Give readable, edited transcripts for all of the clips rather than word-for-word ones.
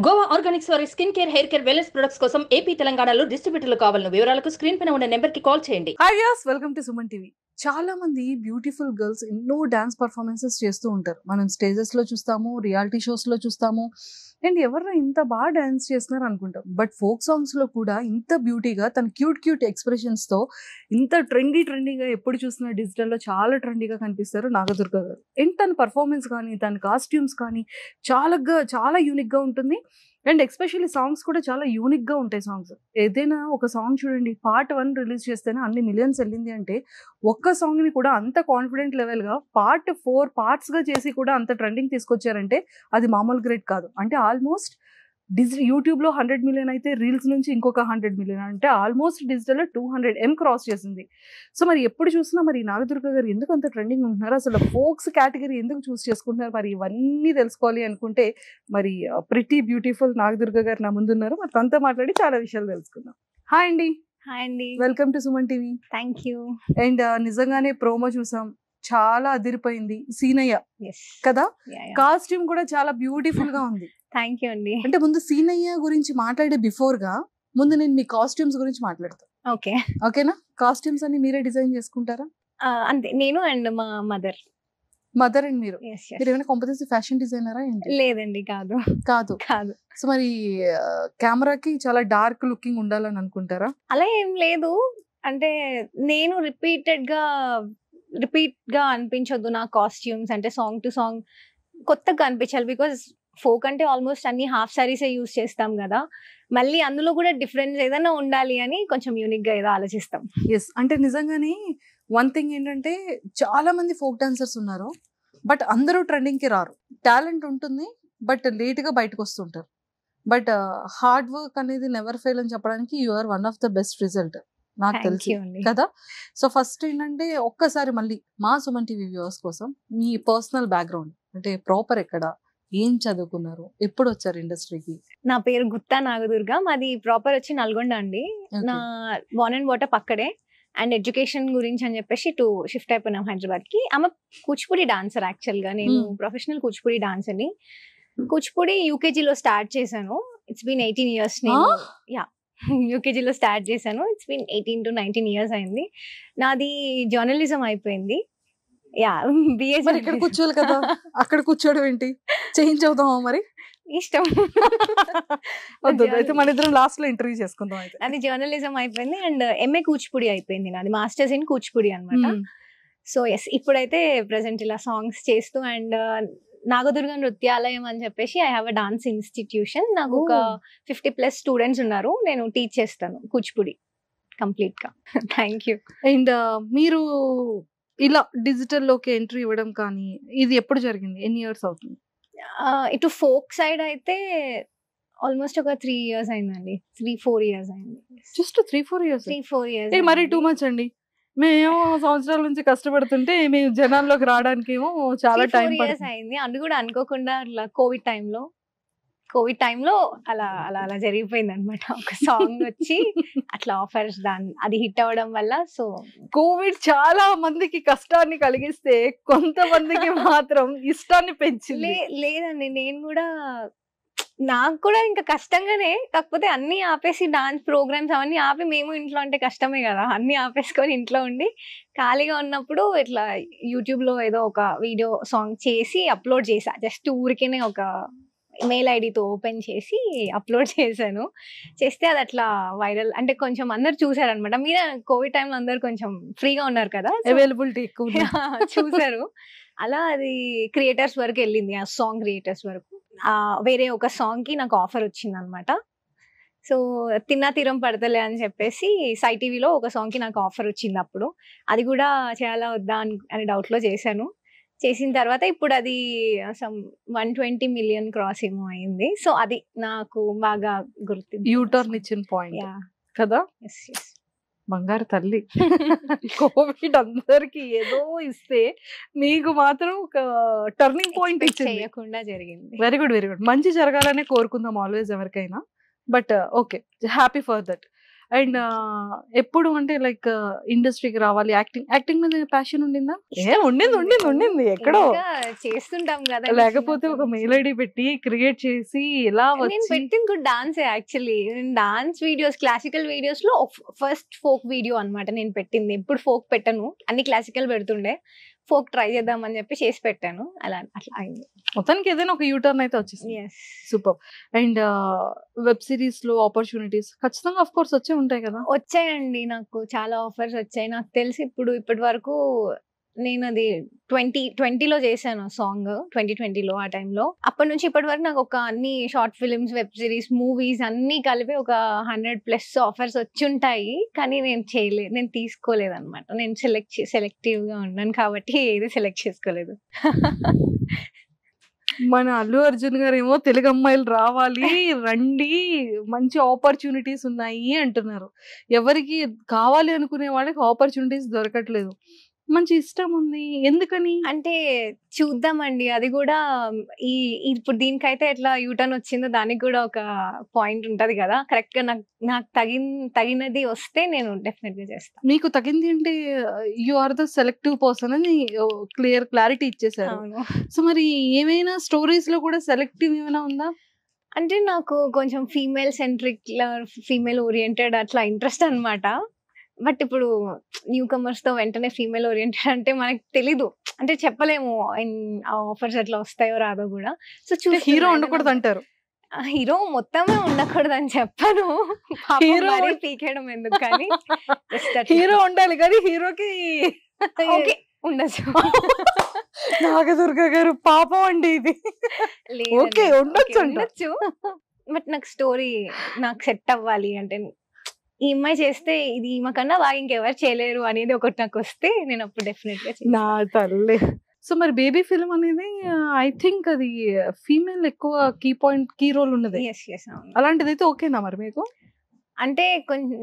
Goa Organics వారి skin care, hair care, wellness products కోసం AP, తెలంగాణలో డిస్ట్రిబ్యూటర్లు కావాలను వివరాలకు స్క్రీన్ పైన ఉన్న నెంబర్ కి కాల్ చేయండి. Hi viewers, welcome to Suman TV. చాలా మంది బ్యూటిఫుల్ గర్ల్స్ ఎన్నో డాన్స్ పర్ఫార్మెన్సెస్ చేస్తూ ఉంటారు. మనం స్టేజెస్ లో చూస్తాము, రియాలిటీ షోస్ లో చూస్తాము, అండ్ ఎవరైనా ఇంత బాగా డాన్స్ చేస్తున్నారు అనుకుంటాం. బట్ ఫోక్ సాంగ్స్ లో కూడా ఇంత బ్యూటీగా తన క్యూట్ ఎక్స్ప్రెషన్స్ తో ఇంత ట్రెండీగా ఎప్పుడు చూసినా డిజిటల్లో చాలా ట్రెండీగా కనిపిస్తారు నాగదుర్గ గారు. అండ్ తన పర్ఫార్మెన్స్ కానీ తన కాస్ట్యూమ్స్ కానీ చాలా యూనిక్ గా ఉంటుంది. అండ్ ఎస్పెషల్లీ సాంగ్స్ కూడా చాలా యూనిక్ గా ఉంటాయి. సాంగ్స్ ఏదైనా ఒక సాంగ్ చూడండి, పార్ట్ 1 రిలీజ్ చేస్తేనే అన్ని మిలియన్స్ వెళ్ళింది అంటే ఒక్క సాంగ్ ని కూడా అంత కాన్ఫిడెంట్ లెవెల్ గా పార్ట్ 4 పార్ట్స్ గా చేసి కూడా అంత ట్రెండింగ్ తీసుకొచ్చారంటే అది మామూలు గ్రేట్ కాదు. అంటే ఆల్మోస్ట్ యూట్యూబ్ లో 100 మిలియన్ అయితే రీల్స్ నుంచి ఇంకొక 100 మిలియన్, అంటే ఆల్మోస్ట్ డిజిటల్ లో 200 M క్రాస్ చేసింది. సో మరి ఎప్పుడు చూసినా మరి నాగదుర్గ గారు ఎందుకు అంత ట్రెండింగ్ ఉంటున్నారు, అసలు ఫోక్స్ కేటగిరీ ఎందుకు చూస్ చేసుకుంటున్నారు, మరి ఇవన్నీ తెలుసుకోవాలి అనుకుంటే మరి ప్రిటీ బ్యూటిఫుల్ నాగదుర్గ గారు నా ముందున్నారు. మరి తనతో మాట్లాడి చాలా విషయాలు తెలుసుకుందాం. హాయ్ అండి. హాయ్ అండి. Welcome to Suman TV. Thank you. And నిజంగానే ప్రోమో చూసాం, చాలా అదిరిపోయింది. సీనయ్య ఎస్ కదా, యా కాస్ట్యూమ్ కూడా చాలా బ్యూటిఫుల్ గా ఉంది. థ్యాంక్ యూ అండి. అంటే ముందు సీనయ్య గురించి మాట్లాడే బిఫోర్ గా ముందు నేను మీ కాస్ట్యూమ్స్ గురించి మాట్లాడతాను. ఓకే ఓకేనా? కాస్ట్యూమ్స్ అన్ని మీరే డిజైన్ చేసుకుంటారా? అంతే, నేను అండ్ మా మదర్. మదర్ అండ్ మీరు ఎస్ మీరు ఏమైనా కాంపిటేటివ్ ఫ్యాషన్ డిజైనరా ఏంటి? లేదండి, కాదు కాదు. కాదు. సో మరి కెమెరాకి చాలా డార్క్ లుకింగ్ ఉండాలని అనుకుంటారా? అలా ఏం లేదు. అంటే నేను రిపీట్ గా అనిపించొద్దు నా కాస్ట్యూమ్స్. అంటే సాంగ్ టు సాంగ్ కొత్తగా అనిపించాలి. బికాస్ ఫోక్ అంటే ఆల్మోస్ట్ అన్ని హాఫ్ సారీసే యూస్ చేస్తాం కదా, మళ్ళీ అందులో కూడా డిఫరెన్స్ ఏదైనా ఉండాలి అని కొంచెం యూనిక్ గా ఏదో ఆలోచిస్తాం. ఎస్, అంటే నిజంగానే వన్ థింగ్ ఏంటంటే చాలా మంది ఫోక్ డాన్సర్స్ ఉన్నారు, బట్ అందరూ ట్రెండింగ్ కి రారు. టాలెంట్ ఉంటుంది, బట్ లేట్ గా బయటకు వస్తుంటారు. బట్ హార్డ్ వర్క్ అనేది నెవర్ ఫెయిల్ అని చెప్పడానికి you are one of the best result నాకు థ్యాంక్ తెలిసి యూ అండి. కదా. సో ఫస్ట్ ఏంటంటే ఒక్కసారి మళ్ళీ మా సుమన్ టీవీ వ్యూవర్స్ కోసం మీ పర్సనల్ బ్యాక్గ్రౌండ్, అంటే ప్రాపర్ ఎక్కడ, ఏం చదువుకున్నారు, ఎప్పుడు వచ్చారు ఇండస్ట్రీకి? నా పేరు గుత్తా నాగదుర్గ. మాది ప్రాపర్ వచ్చి నల్గొండ అండి. నా బార్న్ అండ్ బాటప్ అక్కడే. అండ్ ఎడ్యుకేషన్ గురించి అని చెప్పేసి షిఫ్ట్ అయిపోయినాం హైదరాబాద్ కి. ఆమె కూచిపూడి డాన్సర్. యాక్చువల్ గా నేను ప్రొఫెషనల్ కూచిపూడి డాన్సర్ ని. కూచిపూడి యూకేజీలో స్టార్ట్ చేశాను. It's been 18 years. నేను యూకేజీలో స్టార్ట్ చేశాను. ఇట్స్ బీన్ 18 to 19 years అయింది. నాది జర్నలిజం అయిపోయింది. Yeah, BA. మరి ఇక్కడ కూర్చోవాలి కదా, అక్కడ కూర్చోవడం ఏంటి? చేంజ్ అవుదామా మరి? ఇష్టం. వద్దు, అయితే మన ఇద్దరం లాస్ట్ లో ఇంటర్వ్యూ చేసుకుందాం. అయితే నాది జర్నలిజం అయిపోయింది అండ్ ఎంఏ కూచిపూడి అయిపోయింది. నాది మాస్టర్స్ ఇన్ కూచిపూడి అనమాట. సో ఎస్, ఇప్పుడైతే ప్రెసెంట్ ఇలా సాంగ్స్ చేస్తూ అండ్ నాగదుర్గ నృత్యాలయం అని చెప్పేసి I have a dance institution. నాకు ఒక 50+ స్టూడెంట్స్ ఉన్నారు. నేను టీచ్ చేస్తాను కూచిపూడి కంప్లీట్ గా. Thank you. అండ్ మీరు ఇలా డిజిటల్ లోకి ఎంట్రీ ఇవ్వడం కానీ ఇది ఎప్పుడు జరిగింది? ఎన్ని ఇయర్స్ అవుతుంది? ఇటు ఫోక్ సైడ్ అయితే ఆల్మోస్ట్ ఒక 3 years అయిందండి. 3-4 years అయింది. Just 3-4 years? 3-4 years. మరి టూ మచ్ అండి. మేమేమో సంవత్సరాల నుంచి కష్టపడుతుంటే మేము జనాల్లోకి రావడానికి ఏమో చాలా టైం పడుతుంది. అయింది. అది కూడా అనుకోకుండా అట్లా కోవిడ్ టైంలో అలా అలా అలా జరిగిపోయింది అనమాట. ఒక సాంగ్ వచ్చి అట్లా ఆఫర్స్ అది హిట్ అవ్వడం వల్ల. సో కోవిడ్ చాలా మందికి కష్టాన్ని కలిగిస్తే కొంతమందికి మాత్రం ఇష్టాన్ని పెంచింది. లేదండి, నాకు కూడా ఇంకా కష్టంగానే. కాకపోతే అన్ని ఆపేసి డాన్స్ ప్రోగ్రామ్స్ అవన్నీ ఆపి మేము ఇంట్లో అంటే కష్టమే కదా, అన్ని ఆపేసుకొని ఇంట్లో ఉండి ఖాళీగా ఉన్నప్పుడు ఇట్లా యూట్యూబ్ లో ఏదో ఒక వీడియో సాంగ్ చేసి అప్లోడ్ చేసా. జస్ట్ ఊరికేనే ఒక మెయిల్ ఐడితో ఓపెన్ చేసి అప్లోడ్ చేశాను. చేస్తే అది అట్లా వైరల్, అంటే కొంచెం అందరు చూసారనమాట. మీరు కోవిడ్ టైంలో అందరు కొంచెం ఫ్రీగా ఉన్నారు కదా, అవైలబిలిటీ ఎక్కువ చూసారు. అలా అది క్రియేటర్స్ వరకు వెళ్ళింది, ఆ సాంగ్ క్రియేటర్స్ వరకు. వేరే ఒక సాంగ్ కి నాకు ఆఫర్ వచ్చింది అనమాట. సో తిన్నా తీరం పడతలే అని చెప్పేసి సై టీవీలో ఒక సాంగ్ కి నాకు ఆఫర్ వచ్చింది. అప్పుడు అది కూడా చేయాలా వద్దా అని డౌట్ లో చేశాను. చేసిన తర్వాత ఇప్పుడు అది 120 million క్రాస్ ఏమో అయింది. సో అది నాకు బాగా గుర్తింపు, యూటర్న్ ఇచ్చిన పాయింట్ కదా. బంగారు తల్లి. కోవిడ్ అందరికి ఏదో ఇస్తే మీకు మాత్రం ఒక టర్నింగ్ పాయింట్ చేయకుండా జరిగింది. Very good. మంచి జరగాలనే కోరుకుందాం ఆల్వేస్ ఎవరికైనా. But okay, happy for that. And ఎప్పుడు అంటే లైక్ ఇండస్ట్రీకి రావాలి, యాక్టింగ్ మీద ప్యాషన్ ఉండిందా? ఉండింది ఎక్కడో ఇంకా చేస్తుంటాం కదా. లేకపోతే ఒక మెయిల్ ఐడి పెట్టి క్రియేట్ చేసి ఇలా నేను పెట్టింది కూడా dance actually. Dance videos, classical videos లో ఫస్ట్ ఫోక్ వీడియో అన్నమాట నేను పెట్టింది. ఎప్పుడు ఫోక్ పెట్టను, అన్ని క్లాసికల్ పెడుతుండే. ఫోక్ ట్రై చేద్దామని చెప్పి చేసి పెట్టాను, అలా అట్లా అయింది. మొత్తానికి ఏదైనా ఒక యూటర్న్ అయితే వచ్చేసింది. సూపర్. అండ్ వెబ్ సిరీస్ లో ఆపర్చునిటీస్ ఖచ్చితంగా ఆఫ్ కోర్స్ వచ్చే ఉంటాయి కదా? వచ్చాయండి, నాకు చాలా ఆఫర్స్ వచ్చాయి. నాకు తెలిసి ఇప్పటి వరకు నేను అది 2020లో చేశాను సాంగ్, 2020లో ఆ టైంలో. అప్పటి నుంచి ఇప్పటి వరకు నాకు ఒక అన్ని short films, web series, movies అన్ని కలిపి ఒక 100+ ఆఫర్స్ వచ్చి ఉంటాయి. కానీ నేను చేయలేదు, నేను తీసుకోలేదు అనమాట. నేను సెలెక్టివ్ గా ఉన్నాను కాబట్టి ఏది సెలెక్ట్ చేసుకోలేదు. మన అల్లు అర్జున్ గారు ఏమో తెలుగు అమ్మాయిలు రావాలి, రండి, మంచి ఆపర్చునిటీస్ ఉన్నాయి అంటున్నారు. ఎవరికి కావాలి అనుకునే వాళ్ళకి ఆపర్చునిటీస్ దొరకట్లేదు. మంచి ఇష్టం ఉంది, ఎందుకని అంటే చూద్దామండి. అది కూడా ఇప్పుడు దీనికైతే ఎట్లా యూటర్న్ వచ్చిందో దానికి కూడా ఒక పాయింట్ ఉంటది కదా. కరెక్ట్ గా నాకు తగినది వస్తే నేను డెఫినెట్ గా చేస్తాను. మీకు తగింది అంటే you are the selective person అని క్లారిటీ ఇచ్చేసారు. సో మరి ఏమైనా స్టోరీస్ లో కూడా సెలెక్టివ్ ఏమైనా ఉందా? అంటే నాకు కొంచెం ఫీమేల్ సెంట్రిక్, ఫీమేల్ ఓరియంటెడ్ అట్లా ఇంట్రెస్ట్ అన్నమాట. బట్ ఇప్పుడు న్యూ కమర్స్ తో వెంటనే ఫీమేల్ ఓరియంటెడ్ అంటే మనకి తెలీదు, అంటే చెప్పలేము ఆఫర్స్ ఎట్లా వస్తాయో రాదో కూడా. సో హీరో ఉండకూడదు అంటారు. హీరో మొత్తమే ఉండకూడదు అని చెప్పాను, హీరో పీకేయడం ఎందుకు, కానీ హీరో ఉండాలి కానీ హీరోకి ఓకే ఉండొచ్చు. నాగదుర్గ గారు పాపం అండి ఇది. ఓకే ఉండొచ్చు, బట్ నాకు స్టోరీ నాకు సెట్ అవ్వాలి. అంటే ఈ అమ్మాయి చేస్తే ఇది ఈమె కన్నా బాగా ఇంకెవరు చేయలేరు అనేది ఒకటి నాకు వస్తే నేను అప్పుడు డెఫినెట్ గా నా తల్లి. సో మరి బేబీ ఫిల్మ్ అనేది ఐ థింక్ అది ఫీమేల్ ఎక్కువ కీ రోల్ ఉన్నది. అలాంటిది అయితే ఓకేనా మరి మీకు? అంటే కొంచెం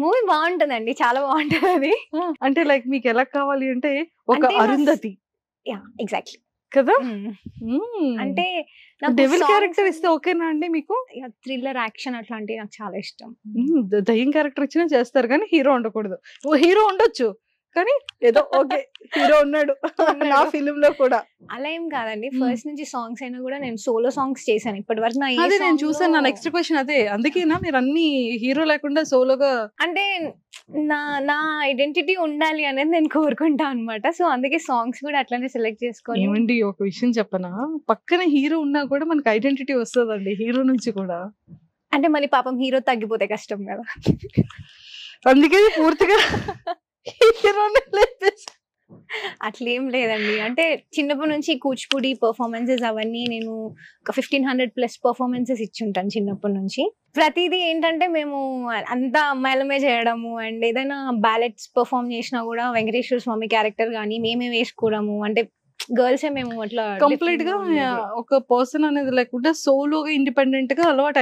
మూవీ బాగుంటదండి, చాలా బాగుంటది అది. అంటే లైక్ మీకు ఎలా కావాలి అంటే ఒక అరుంధతి ఎగ్జాక్ట్లీ కదా. అంటే డెవిల్ క్యారెక్టర్ ఇస్తే ఓకేనా అండి మీకు? థ్రిల్లర్, యాక్షన్ అట్లాంటివి నాకు చాలా ఇష్టం. దయ్యం క్యారెక్టర్ ఇచ్చినా చేస్తారు కానీ హీరో ఉండకూడదు. హీరో ఉండొచ్చు కానీ ఏదో ఓకే హీరో ఉన్నాడు నా ఫిల్మ్ లో కూడా. అలా ఏం కాదండి, ఫస్ట్ నుంచి సాంగ్స్ అయినా కూడా నేను సోలో సాంగ్స్ చేశాను ఇప్పటి వరకు. అదే నేను చూసాను, నా నెక్స్ట్ క్వశ్చన్ అదే. అందుకేనా మీరు అన్ని హీరో లేకుండా సోలోగా? అంటే నా ఐడెంటిటీ ఉండాలి అనేది నేను కోరుకుంటా అనమాట. సో అందుకే సాంగ్స్ కూడా అట్లానే సెలెక్ట్ చేసుకోవాలి. ఏమండి ఒక విషయం చెప్పనా, పక్కన హీరో ఉన్నా కూడా మనకి ఐడెంటిటీ వస్తుందండి హీరో నుంచి కూడా. అంటే మరి పాపం హీరో తగ్గిపోతే కష్టం కదా, అందుకే పూర్తిగా అట్లేం లేదండి. అంటే చిన్నప్పటి నుంచి కూచిపూడి పర్ఫార్మెన్సెస్ అవన్నీ నేను ఒక 1500+ పర్ఫార్మెన్సెస్ ఇచ్చి ఉంటాను చిన్నప్పటి నుంచి. ప్రతిదీ ఏంటంటే మేము అంతా అమ్మాయిలమే చేయడము, అండ్ ఏదైనా బ్యాలెట్స్ పర్ఫార్మ్ చేసినా కూడా వెంకటేశ్వర స్వామి క్యారెక్టర్ కానీ మేమే వేసుకోవడము. అంటే గర్ల్స్ మేము అట్లా కంప్లీట్ గా ఒక పర్సన్ అనేది లేకుండా సోలోగా ఇండిపెండెంట్ గా అలవాటు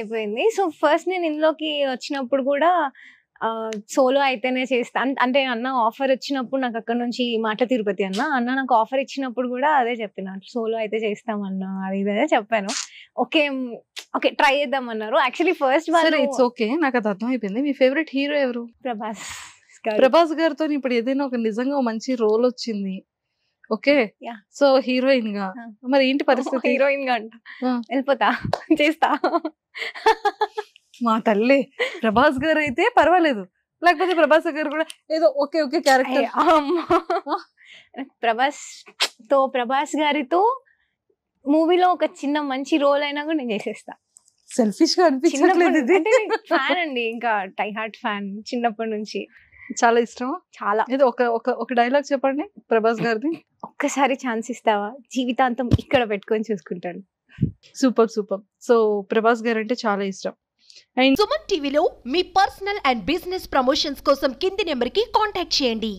అయిపోయింది. సో ఫస్ట్ నేను ఇందులోకి వచ్చినప్పుడు కూడా సోలో అయితేనే చేస్తా అంటే అన్న ఆఫర్ వచ్చినప్పుడు నాకు అక్కడ నుంచి మాట తిరుపతి అన్న నాకు ఆఫర్ ఇచ్చినప్పుడు కూడా అదే చెప్పిన, సోలో అయితే చేస్తామన్నా అది ఇదే చెప్పాను. ఓకే ట్రై చేద్దామన్నారు. యాక్చువల్లీ ఫస్ట్ ఇట్స్ ఓకే, నాకు అది అర్థం అయిపోయింది. మీ ఫేవరెట్ హీరో ఎవరు? ప్రభాస్ గారితో ఇప్పుడు ఏదైనా ఒక నిజంగా మంచి రోల్ వచ్చింది, ఓకే, సో హీరోయిన్ గా మరి ఏంటి పరిస్థితి? హీరోయిన్ గా అంట వెళ్ళిపోతా, చేస్తా. మా తల్లి, ప్రభాస్ గారు అయితే పర్వాలేదు, లేకపోతే ప్రభాస్ గారు కూడా ఏదో ఓకే క్యారెక్టర్. ప్రభాస్ గారితో మూవీలో ఒక చిన్న మంచి రోల్ అయినా కూడా నేను చేసేస్తా. సెల్ఫిష్ గా అనిపించట్లేదు? అంటే ఫ్యాన్ అండి, ఇంకా టై హార్ట్ ఫ్యాన్ చిన్నప్పటి నుంచి. చాలా ఇష్టం. చాలా. ఏదో ఒక డైలాగ్ చెప్పండి ప్రభాస్ గారిది. ఒక్కసారి ఛాన్స్ ఇస్తావా, జీవితాంతం ఇక్కడ పెట్టుకొని చూసుకుంటాను. సూపర్. సో ప్రభాస్ గారు అంటే చాలా ఇష్టం. సుమన్ టీవీలో మీ పర్సనల్ అండ్ బిజినెస్ ప్రమోషన్స్ కోసం కింది నెంబర్కి కాంటాక్ట్ చేయండి.